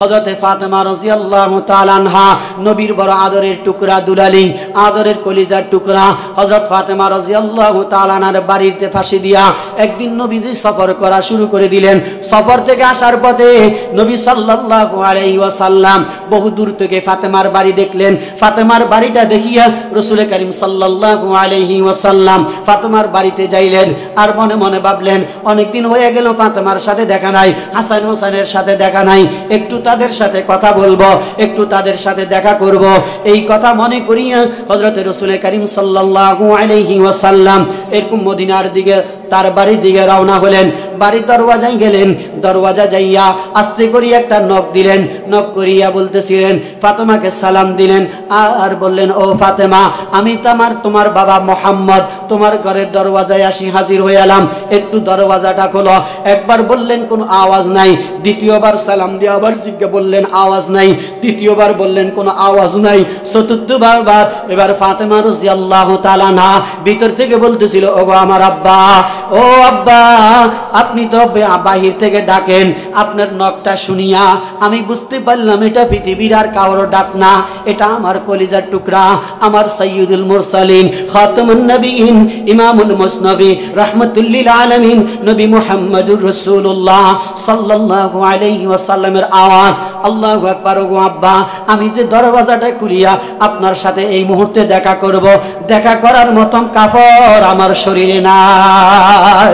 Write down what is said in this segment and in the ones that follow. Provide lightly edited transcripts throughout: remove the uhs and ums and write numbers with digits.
হযরতে ফাতেমা রাদিয়াল্লাহু তাআলা আনহা নবীর বড় আদরের টুকরা দুলালি, আদরের কলিজার টুকরা হযরত ফাতেমা রাদিয়াল্লাহু তাআলা আনহার বাড়িতে ফাঁসি দিয়া একদিন নবীজি সফর করা শুরু করে দিলেন। সফর থেকে আসার পথে নবী সাল্লাল্লাহু আলাইহি ওয়াসাল্লাম বহু দূর থেকে ফাতেমার বাড়ি দেখলেন। ফাতেমার বাড়িটা দেখিয়া রাসূল করিম সাল্লাল্লাহু আলাইহি ওয়াসাল্লাম ফাতেমার বাড়িতে যাইলেন। আর মনে মনে ভাবলেন, অনেকদিন হয়ে গেল ফাতেমার সাথে দেখা নাই, হাসান হোসেনের সাথে দেখা নাই, একটু তাদের সাথে কথা বলবো, একটু তাদের সাথে দেখা করব। এই কথা মনে করিয়া হযরত রাসূল করিম সাল্লাল্লাহু আলাইহি ওয়াসাল্লাম এরকম মদিনার দিকে তার বাড়ির দিকে রওনা হলেন। বাড়ির দরওয়াজায় গেলেন, দরওয়াজা যাইয়া আস্তে করে একটা নক দিলেন। নক করিয়া বলতেছিলেন, ফাতেমাকে সালাম দিলেন আর বললেন, ও ফাতেমা, আমি তোমার বাবা মোহাম্মদ তোমার ঘরের দরওয়াজায় আসি হাজির হয়ে এলাম, একটু দরওয়াজাটা খোলো। একবার বললেন কোনো আওয়াজ নাই, দ্বিতীয়বার সালাম দিয়ে আবার জিজ্ঞাসা বললেন আওয়াজ নাই, তৃতীয়বার বললেন কোনো আওয়াজ নাই, চতুর্থবার এবার ফাতেমা রাদিয়াল্লাহু তাআলা না ভিতর থেকে বলতেছিল, ওগো আমার আব্বা, ও আব্বা, আপনি তো বাহির থেকে ডাকেন, আপনার নকটা শুনিয়া আমি বুঝতে পারলাম এটা পৃথিবীর আর কারো ডাক না, এটা আমার কলিজার টুকরা, আমার সাইয়্যিদুল মুরসালিন, খাতামুন নবিয়্যিন, ইমামুল মুসনবী, রাহমাতুল লিল আলামিন, নবী মুহাম্মদুর রাসূলুল্লাহ সাল্লাল্লাহু আলাইহি ওয়াসাল্লামের আওয়াজ। আল্লাহু আকবার। ওগো আব্বা, আমি যে দরওয়াজাটা খুলিয়া আপনার সাথে এই মুহূর্তে দেখা করব, দেখা করার মতন কাপড় আমার শরীরে নাই।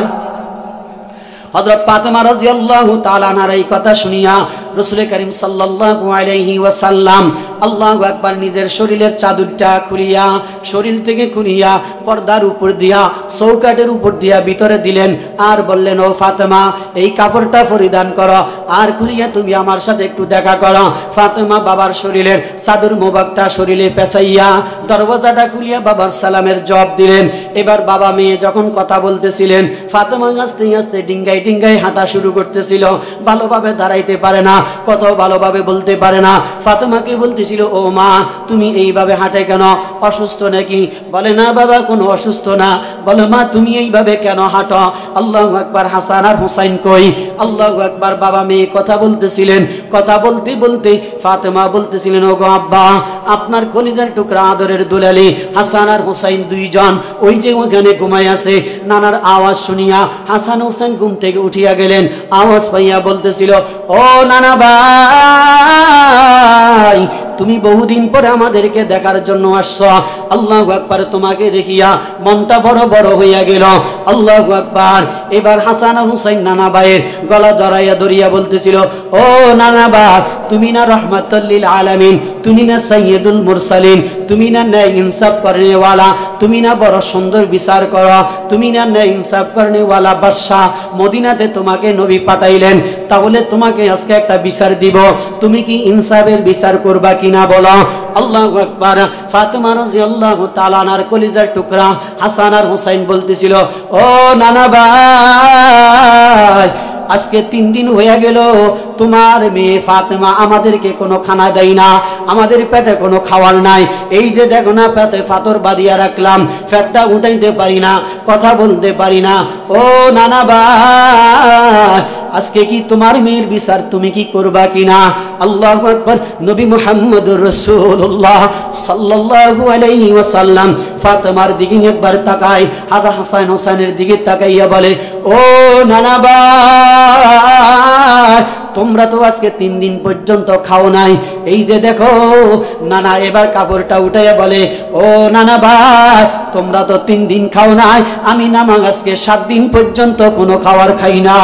হযরত ফাতেমা রাদিয়াল্লাহু তাআলা আনহার এই কথা শুনিয়া রাসূল করিম সাল্লাল্লাহু আলাইহি ওয়াসাল্লাম আল্লাহু আকবার নিজের শরীরের চাদরটা খুলিয়া শরীর থেকে খুলিয়া পর্দার উপর দিয়া চৌকাটের উপর দিয়া ভিতরে দিলেন আর বললেন, ও ফাতেমা, এই কাপড়টা পরিধান করো আর খুলিয়া তুমি আমার সাথে একটু দেখা করো। ফাতেমা বাবার শরীরের চাদর মোবারকটা শরীরে পেঁচাইয়া দরওয়াজাটা খুলিয়া বাবার সালামের জবাব দিলেন। এবার বাবা মেয়ে যখন কথা বলতেছিলেন, ফাতেমা আস্তে আস্তে ডিঙ্গাই ডিঙ্গাই হাঁটা শুরু করতেছিল, ভালোভাবে দাঁড়াইতে পারে না, কত ভালোভাবে বলতে পারে না। ফাতেমাকে বলতেছিল, ও মা, তুমি এইভাবে হাঁটে কেন, অসুস্থ নাকি? বলে, না বাবা, কোনো অসুস্থ না। বলে, মা, তুমি এইভাবে কেন হাঁটো? আল্লাহু আকবার। হাসান আর হুসাইন কই? আল্লাহু আকবার। বাবা মেয়ে কথা বলতেছিলেন, কথা বলতে বলতে ফাতেমা বলতেছিলেন, ওগো আব্বা, আপনার কলিজার টুকরা আদরের দুলালি হাসান আর হুসাইন দুইজন ওই যে ওখানে ঘুমায় আছে। নানার আওয়াজ শুনিয়া হাসান হুসাইন ঘুম থেকে উঠিয়া গেলেন। আওয়াজ পাইয়া বলতেছিল, ও নানা ভাই, তুমি বহুদিন পরে আমাদেরকে দেখার জন্য আসছো। আল্লাহু আকবার। তোমাকে দেখিয়া মনটা বড় বড় হইয়া গেল। আল্লাহু আকবার। এবার হাসান আর হুসাইন নানা ভাইয়ের গলা জড়াইয়া ধরিয়া বলতেছিল, ও নানা ভাই, তুমি না রহমাতুল লিল আলামিন, তুমি না সাইয়্যিদুল মুরসালিন, তুমি না ন্যায় ইনসাফ করনেওয়ালা, তুমি না বড় সুন্দর বিচার করো, তুমি না ন্যায় ইনসাফ করনেওয়ালা বাদশাহ, মদিনাতে তোমাকে নবী পাঠাইলেন, তাহলে তোমাকে আজকে একটা বিচার দিব, তুমি কি ইনসাফের বিচার করবা কিনা বলো। আল্লাহু আকবার। ফাতেমা রাদিয়াল্লাহু তাআলা আনহার কলিজার টুকরা হাসান আর হুসাইন বলতেছিল, ও নানা ভাই, আজকে 3 দিন হয়ে গেল তোমার মেয়ে ফাতেমা আমাদেরকে কোনো খানা দেয় না, আমাদের পেটে কোনো খাওয়ার নাই। এই যে দেখো না, পেটে পাথর বাঁধিয়া রাখলাম, পেটটা উঠাইতে পারি না, কথা বলতে পারি না। ও নানা ভাই, আজকে কি তোমার মেয়ের বিচার তুমি কি করবা কিনা? আল্লাহু আকবার। নবী মুহাম্মদুর রাসূলুল্লাহ সাল্লাল্লাহু আলাইহি ওয়াসাল্লাম ফাতেমার দিকে একবার তাকায়, আর হাসান হোসেনের দিকে তাকাইয়া বলে, ও নানা ভাই, তোমরা তো আজকে 3 দিন পর্যন্ত খাও নাই। এই যে দেখো নানা এবার কাপড়টা উঠাইয়া বলে, ও নানা ভাই, তোমরা তো 3 দিন খাও নাই, আমি নামা আজকে 7 দিন পর্যন্ত কোনো খাবার খাই না।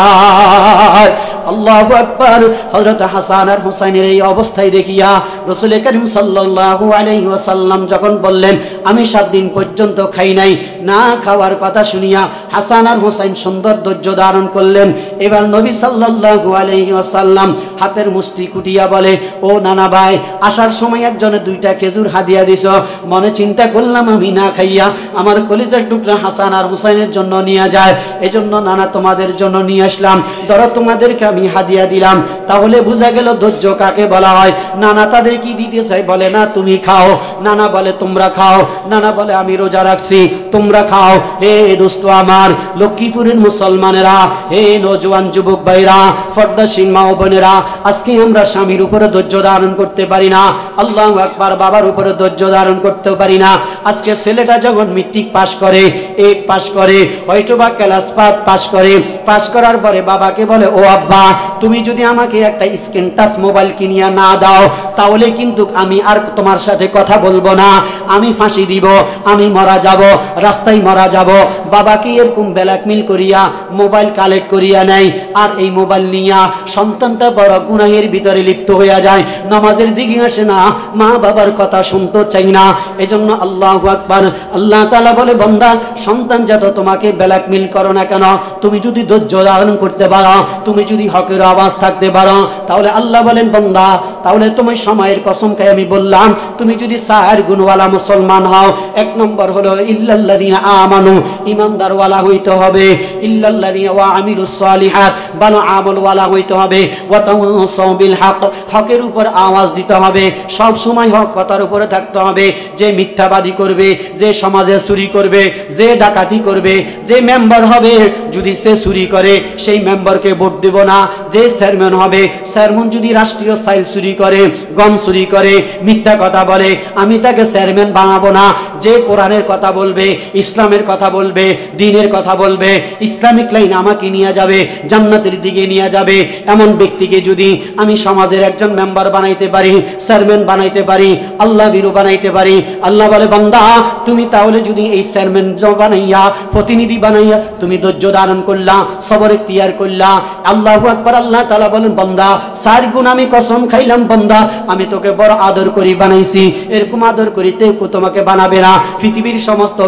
আল্লাহু আকবার। হযরত হাসান আর হুসাইনের এই অবস্থায় দেখিয়া রাসূল করিম সাল্লাল্লাহু আলাইহি ওয়াসাল্লাম যখন বললেন, আমি 7 দিন পর্যন্ত খাই নাই, না খাওয়ার কথা শুনিয়া হাসান আর হুসাইন সুন্দর ধৈর্য ধারণ করলেন। এবার নবী সাল্লাল্লাহু আলাইহি ওয়াসাল্লাম হাতের মুষ্টি কুটিয়া বলে, ও নানা ভাই, আসার সময় একজনে 2টা খেজুর হাদিয়া দিছ, মনে চিন্তা করলাম আমি না খাইয়া আমার কলিজার টুকরা হাসান আর হুসাইনের জন্য নিয়ে যায়, এজন্য নানা তোমাদের জন্য নিয়ে আসলাম, ধরো তোমাদেরকে আমি হাদিয়া দিলাম। তাহলে বোঝা গেল ধৈর্য কাকে বলা হয়? নানা তাদের কি দিতে চাই, বলে না তুমি খাও, নানা বলে তোমরা খাও, নানা বলে আমি রোজা রাখছি তোমরা খাও। হে দোস্ত আমার, লক্ষ্মীপুরের মুসলমানেরা, হে নওজোয়ান যুবক ভাইরা, পর্দাশীল মা ও বোনেরা, আজকে আমরা স্বামীর উপরে ধৈর্য ধারণ করতে পারি না, আল্লাহু আকবার, বাবার উপরে ধৈর্য ধারণ করতে পারি না। আজকে ছেলেটা যখন মেট্রিক পাস করে, 8 পাস করে, হয়তো বা ক্লাস 5 পাস করে, পাস করার পরে বাবাকে বলে, ও আব্বা, তুমি যদি আমাকে একটা স্ক্রিন টাচ মোবাইল কিনিয়া না দাও তাহলে কিন্তু আমি আর তোমার সাথে কথা বলবো না, আমি ফাঁসি দিব, আমি মারা যাব, রাস্তায় মারা যাব। বাবাকে এরকম ব্ল্যাকমেল করিয়া মোবাইল কালেক্ট করিয়া নেয়, আর এই মোবাইল নিয়া সন্তানটা বড় গুনাহের ভিতরে লিপ্ত হইয়া যায়, নামাজের দিকে আসে না, মা বাবার কথা শুনতে চাই না। এজন্য আল্লাহু আকবার, আল্লাহ তাআলা বলে, বান্দা, সন্তান যত তোমাকে ব্ল্যাকমেল করো না কেন, তুমি যদি ধৈর্য ধারণ করতে পারো, তুমি যদি হকের আওয়াজ থাকতে পারো, তাহলে আল্লাহ বলেন, বান্দা, তাহলে তুমি সময়ের কসম খাই আমি বললাম, তুমি যদি 4 গুণওয়ালা মুসলমান হও, 1 নম্বর হলো ইল্লাল্লাযিনা আমানু, ইমানদারওয়ালা হইতে হবে, ইল্লাল্লাযিনা ওয়া আমিলুস সালিহাত, ভালো আমলওয়ালা হইতে হবে, ওয়া তাওয়াসাউ বিল হক, হকের উপর আওয়াজ দিতে হবে, সব সময় হক কথার উপরে থাকতে হবে। যে মিথ্যাবাদী করবে, যে সমাজে চুরি করবে, যে ডাকাতি করবে, যে মেম্বার হবে, যদি সে চুরি করে সেই মেম্বারকে ভোট দেব না। যে চেয়ারম্যান হবে, চেয়ারম্যান যদি রাষ্ট্রীয় চাইল চুরি করে, গম চুরি করে, মিথ্যা কথা বলে, আমি তাকে চেয়ারম্যান বানাবো না। যে কোরআনের কথা বলবে, ইসলামের কথা বলবে, দ্বীনের কথা বলবে, ইসলামিক লাইন আমাকে নিয়ে যাবে, জান্নাতের দিকে নিয়ে যাবে, এমন ব্যক্তিকে যদি আমি সমাজের একজন মেম্বার বানাইতে পারি, চেয়ারম্যান বানাইতে পারি, আল্লাহ বিরু বানাইতে পারি, আল্লাহ বলে, বান্দা, তুমি তাহলে যদি এই চেয়ারম্যান বানাইয়া, প্রতিনিধি বানাইয়া তুমি ধৈর্য ধারণ করলা, সবর ইখতিয়ার করলা, আল্লাহু আকবার, আল্লাহ তাআলা বলেন, বান্দা, 4 গুণ আমি কসম খাইলাম, বান্দা, আমি তোকে বড় আদর করি বানাইছি, এরকম আদর করিতে তোমাকে বানাবে না। পৃথিবীর সমস্ত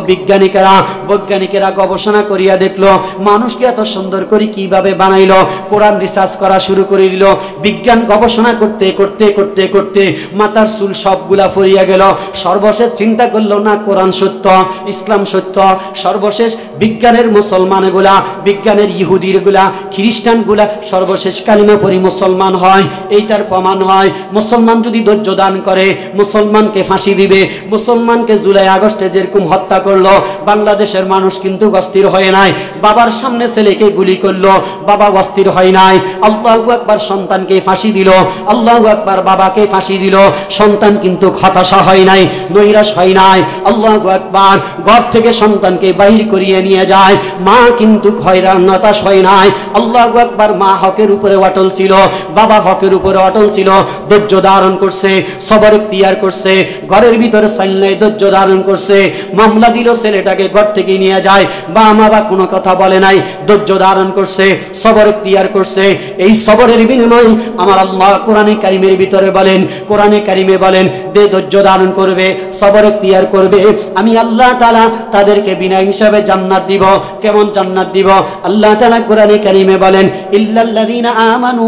বৈজ্ঞানিকেরা গবেষণা করিয়া দেখলো, মানুষকে এত সুন্দর করে কিভাবে বানাইলো, কোরআন রিসার্চ করা শুরু করে দিল, বিজ্ঞান গবেষণা করতে করতে করতে করতে মাথার চুল সবগুলা ফরিয়া গেল। সর্বশেষ চিন্তা করলো, না কোরআন সত্য, ইসলাম সত্য। সর্বশেষ বিজ্ঞানের মুসলমানগুলা, বিজ্ঞানের ইহুদিরগুলা, খ্রিস্টানগুলা সর্বশেষ কালিমা পড়ি মুসলমান হয়। এইটার প্রমাণ হয়, মুসলমান যদি ধৈর্য দান করে, মুসলমানকে ফাঁসি দিবে। মুসলমানকে জুলাই আগস্টে যেরকম হত্যা করলো, বাংলাদেশের মানুষ কিন্তু অস্থির হয় নাই। বাবার সামনে ছেলেকে গুলি করলো, বাবা অস্থির হয় নাই। আল্লাহু আকবার, সন্তানকে ফাঁসি দিল, আল্লাহু আকবার, বাবাকে ফাঁসি দিল, সন্তান কিন্তু হতাশা হয় নাই, নৈরাশ হয় নাই। আল্লাহু আকবার, ঘর থেকে সন্তানকে বাহির করিয়ে নিয়ে যায়, মা কিন্তু হয়রান হতাশ হয় নাই। আল্লাহু আকবার, মা হকের উপরে অটল ছিল, বাবা হকের উপরে অটল ছিল, ধৈর্য ধারণ করছে, সবর ইখতিয়ার করছে, ঘরের ভিতরে সাইলাই ধৈর্য ধারণ করছে। মামলা দিল, ছেলেটাকে ঘর থেকে নিয়ে যায়, মা কোনো কথা বলে নাই, ধৈর্য ধারণ করছে, সবর ইখতিয়ার করছে। এই সবরের বিনিময়ে আমার আল্লাহ কোরআনে কারিমের ভিতরে বলেন, কোরআনে কারিমে বলেন, যে ধৈর্য ধারণ করবে, সবর ইখতিয়ার করবে, আমি আল্লাহ তাআলা তাদেরকে বিনা হিসাবে জান্নাত দিব। কেমন জান্নাত দিব? আল্লাহ তাআলা কোরআনে কারিমে বলেন, ইল্লাল্লাযীনা আমানু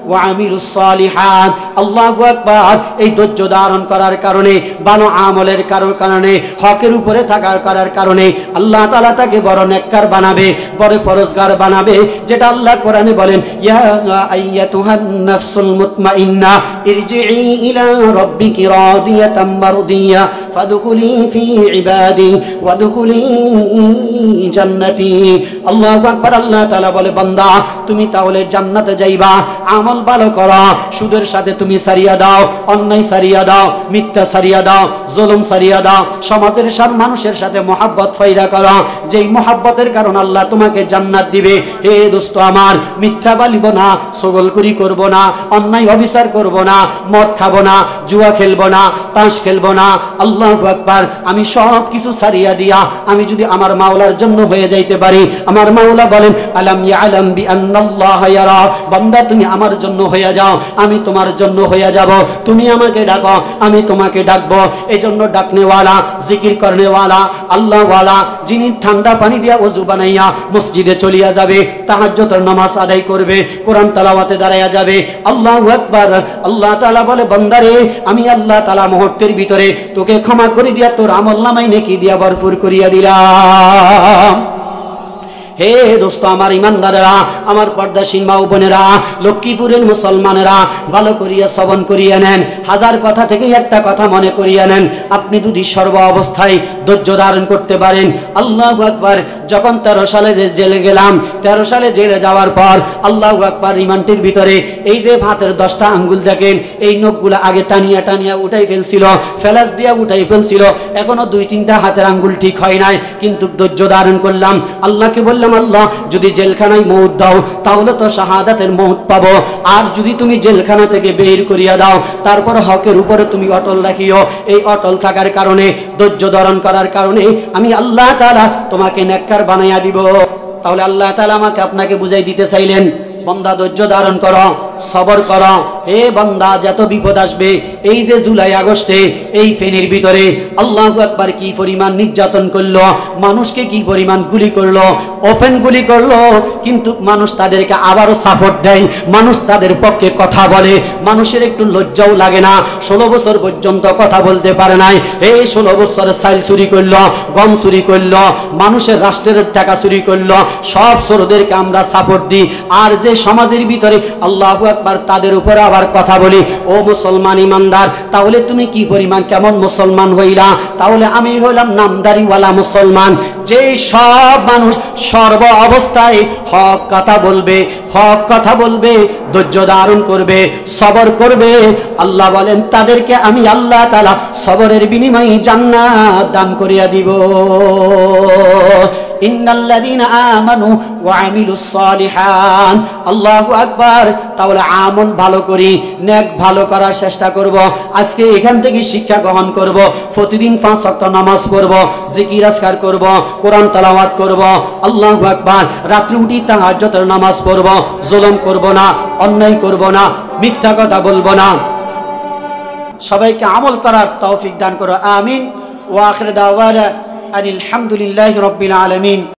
ওয়া আমিলুস সালিহাত। আল্লাহু আকবার, এই ধৈর্য ধারণ করার কারণে, ভালো আমলের কারণে, হকের উপরে থাকার করার কারণে আল্লাহ তাআলা তাকে বড় নেককার বানাবে, বড় ফরজগার বানাবে। যেটা আল্লাহ কোরআনে বলেন, ইয়া আইয়াতুহান নাফসুল মুতমাইন্নাহ ইরজিই ইলা রাব্বিকি রাদিয়াতাম মারদিয়া ফাদখুলি ফি ইবাদি ওয়াদখুলি জান্নাতি। আল্লাহু আকবার, আল্লাহ তাআলা বলে, বান্দা, তুমি তাহলে জান্নাতে যাইবা, আমল ভালো করো, সুদের সাথে তুমি সারিয়া দাও, অন্যায় সারিয়া দাও, মিথ্যা সারিয়া দাও, জুলুম সারিয়া দাও, সমাজের সব মানুষের সাথে মহব্বত পয়দা করো, যেই মহব্বতের কারণে আল্লাহ তোমাকে জান্নাত দিবে। হে দোস্ত আমার, মিথ্যা বলিব না, ছগলখুরি করব না, অন্যায় অবিচার করব না, মদ খাবো না, জুয়া খেলবো না, তাস খেলবো না। আল্লাহু আকবার, আমি সব কিছু ছাড়িয়া দিয়া আমি যদি আমার মাওলার জন্য হয়ে যাইতে পারি, আমার মাওলা বলেন, আলাম ইয়ালাম বিআন্নাল্লাহা ইয়ারা। বান্দা, তুমি আমার জন্য হয়ে যাও, আমি তোমার জন্য হয়ে যাব। তুমি আমাকে ডাকো, আমি তোমাকে ডাকবো। এজন্য ডাকনেওয়ালা, জিকির করনেওয়ালা, আল্লাহওয়ালা, যিনি ঠান্ডা পানি দিয়া ওযু বানাইয়া মসজিদে চলিয়া যাবে, তাহাজ্জুদের নামাজ আদায় করবে, কোরআন তেলাওয়াতে দাঁড়ায়া যাবে। আল্লাহু আকবার, আল্লাহ তাআলা বলে, বান্দারে, আমি আল্লাহ তাআলা মুহূর্তের ভিতরে তোকে ক্ষমা করে দিয়া তোর আমলনামায় নেকি দিয়া ভরপুর করিয়া দিলাম। হে দোস্ত আমার ইমানদারেরা, আমার পর্দাসীন মা ও বোনেরা, লক্ষ্মীপুরের মুসলমানেরা, ভালো করিয়া শ্রবণ করিয়া নেন। হাজার কথা থেকে একটা কথা মনে করিয়া নেন, আপনি যদি সর্ব অবস্থায় ধৈর্য ধারণ করতে পারেন। আল্লাহু আকবার। যখন 13 সালে জেলে গেলাম, 13 সালে জেলে যাওয়ার পর আল্লাহু আকবার, রিমান্ডের ভিতরে এই যে ভাতের 10টা আঙ্গুল দেখেন, এই নখগুলো আগে টানিয়া টানিয়া উঠাই ফেলছিল, ফেলাস দিয়া উঠাই ফেলছিল, এখনো 2-3টা হাতের আঙ্গুল ঠিক হয় নাই, কিন্তু ধৈর্য ধারণ করলাম। আল্লাহকে বললাম, আল্লাহ যদি জেলখানায় মউত দাও তাহলে তো শাহাদাতের মউত পাবো, আর যদি তুমি জেলখানা থেকে বের করিয়া দাও তারপর হকের উপরে তুমি অটল রাখিও। এই অটল থাকার কারণে, ধৈর্য ধারণ করার কারণে আমি আল্লাহ তাআলা তোমাকে নেককার বানাইয়া দিব। তাহলে আল্লাহ তাআলা আমাকে আপনাকে বুঝাই দিতে চাইলেন, বান্দা ধৈর্য ধারণ করো, সবর করো। হে বান্দা, যত বিপদ আসবে, এই যে জুলাই আগস্টে এই ফেনীর ভিতরে আল্লাহু আকবার কি পরিমাণ নির্যাতন করলো, মানুষকে কি পরিমাণ গুলি করলো, ওপেন গুলি করলো, কিন্তু মানুষ তাদেরকে আবারও সাপোর্ট দেয়, মানুষ তাদের পক্ষে কথা বলে, মানুষের একটু লজ্জাও লাগে না। 16 বছর পর্যন্ত কথা বলতে পারে নাই, এই 16 বছরে চাল চুরি করলো, গম চুরি করলো, মানুষের রাষ্ট্রের টাকা চুরি করলো, সব চোরদেরকে আমরা সাপোর্ট দিই। আর যে সমাজের ভিতরে আল্লাহু আকবার তাদের উপরে আবার কথা বলি। ও মুসলমান ইমানদার, তাহলে তুমি কি পরিমাণ কেমন মুসলমান হইলা? তাহলে আমি হইলাম নামদারিওয়ালা মুসলমান, যে সব মানুষ সর্ব অবস্থায় হক কথা বলবে, হক কথা বলবে, ধৈর্য ধারণ করবে, সবর করবে। আল্লাহ বলেন তাদেরকে আমি আল্লাহ তাআলা সবরের বিনিময়ে জান্নাত দান করিয়া দিব। ইন্নাল্লাযীনা আমানু ওয়া আমিলুস সালিহাত। আল্লাহু আকবার। তাহলে আমল ভালো করি, নেক ভালো করার চেষ্টা করব। আজকে এখান থেকে শিক্ষা গ্রহণ করব, প্রতিদিন 5 ওয়াক্ত নামাজ পড়ব, জিকির আজকার করব, কোরআন তেলাওয়াত করব। আল্লাহু আকবার। রাত্রে উঠি তাহাজ্জুদের নামাজ পড়ব, জুলুম করব না, অন্যায় করব না, মিথ্যা কথা বলবো না। সবাইকে আমল করার তৌফিক দান করো, আমিন। ওয়া আখির দাওয়ানা আলহামদুলিল্লাহি রাব্বিল আলামিন।